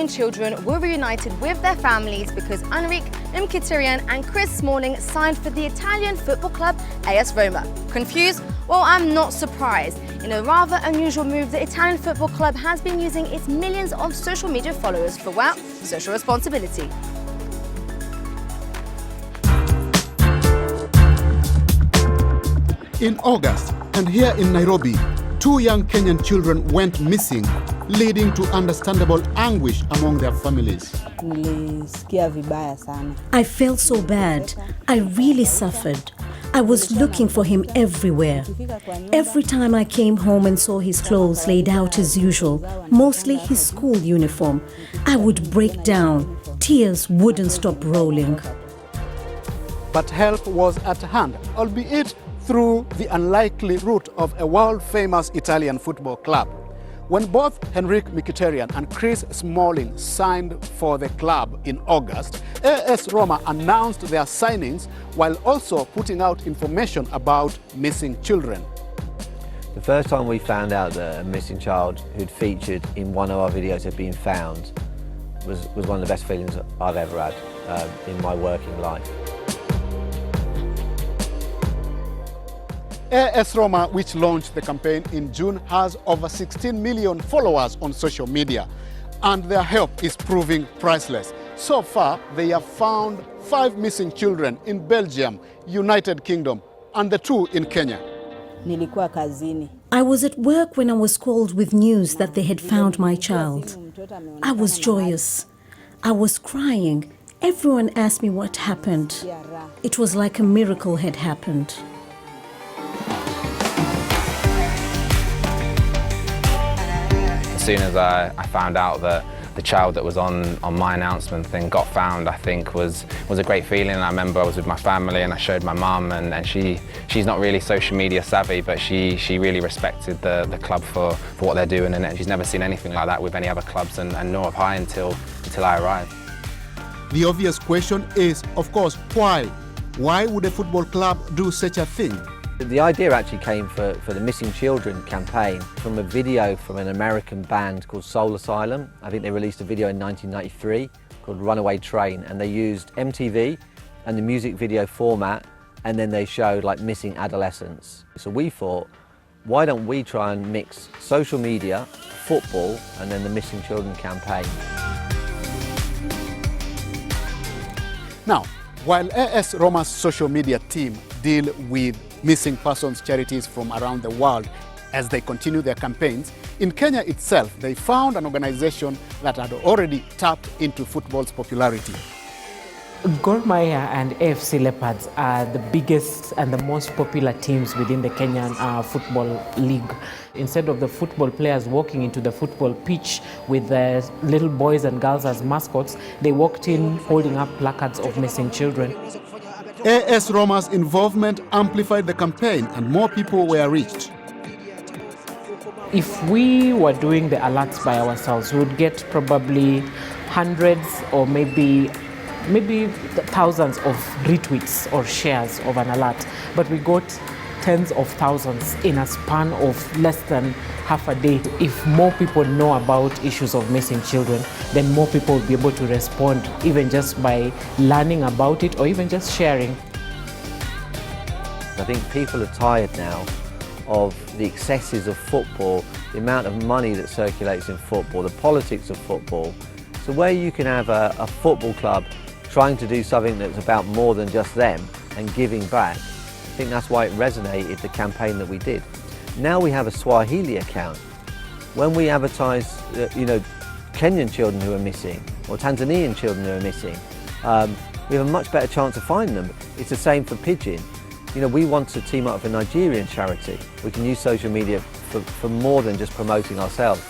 Kenyan children were reunited with their families because Enrique Mkhitaryan and Chris Smalling signed for the Italian football club AS Roma. Confused? Well, I'm not surprised. In a rather unusual move, the Italian football club has been using its millions of social media followers for, well, social responsibility. In August, and here in Nairobi, 2 young Kenyan children went missing, leading to understandable anguish among their families. I felt so bad. I really suffered. I was looking for him everywhere. Every time I came home and saw his clothes laid out as usual, mostly his school uniform, I would break down. Tears wouldn't stop rolling. But help was at hand, albeit through the unlikely route of a world-famous Italian football club. When both Enrique Mkhitaryan and Chris Smalling signed for the club in August, AS Roma announced their signings while also putting out information about missing children. The first time we found out that a missing child who'd featured in one of our videos had been found was one of the best feelings I've ever had in my working life. AS Roma, which launched the campaign in June, has over 16 million followers on social media, and their help is proving priceless. So far, they have found 5 missing children in Belgium, United Kingdom, and the 2 in Kenya. I was at work when I was called with news that they had found my child. I was joyous. I was crying. Everyone asked me what happened. It was like a miracle had happened. As soon as I found out that the child that was on my announcement thing got found, I think was a great feeling. I remember I was with my family and I showed my mum, and she's not really social media savvy, but she really respected the club for what they're doing, and she's never seen anything like that with any other clubs, and nor have I until I arrived. The obvious question is, of course, why? Why would a football club do such a thing? The idea actually came for the Missing Children campaign from a video from an American band called Soul Asylum. I think they released a video in 1993 called Runaway Train, and they used MTV and the music video format, and then they showed like missing adolescents. So we thought, why don't we try and mix social media, football, and then the Missing Children campaign. Now, while AS Roma's social media team deal with missing persons charities from around the world as they continue their campaigns, in Kenya itself, they found an organization that had already tapped into football's popularity. Gor Mahia and AFC Leopards are the biggest and the most popular teams within the Kenyan football league. Instead of the football players walking into the football pitch with the little boys and girls as mascots, they walked in holding up placards of missing children. AS Roma's involvement amplified the campaign and more people were reached. If we were doing the alerts by ourselves, we would get probably hundreds or maybe thousands of retweets or shares of an alert, but we got tens of thousands in a span of less than half a day. If more people know about issues of missing children, then more people will be able to respond, even just by learning about it or even just sharing. I think people are tired now of the excesses of football, the amount of money that circulates in football, the politics of football. So where you can have a football club trying to do something that's about more than just them and giving back, I think that's why it resonated, the campaign that we did. Now we have a Swahili account. When we advertise, Kenyan children who are missing or Tanzanian children who are missing, we have a much better chance of finding them. It's the same for Pigeon. We want to team up with a Nigerian charity. We can use social media for more than just promoting ourselves.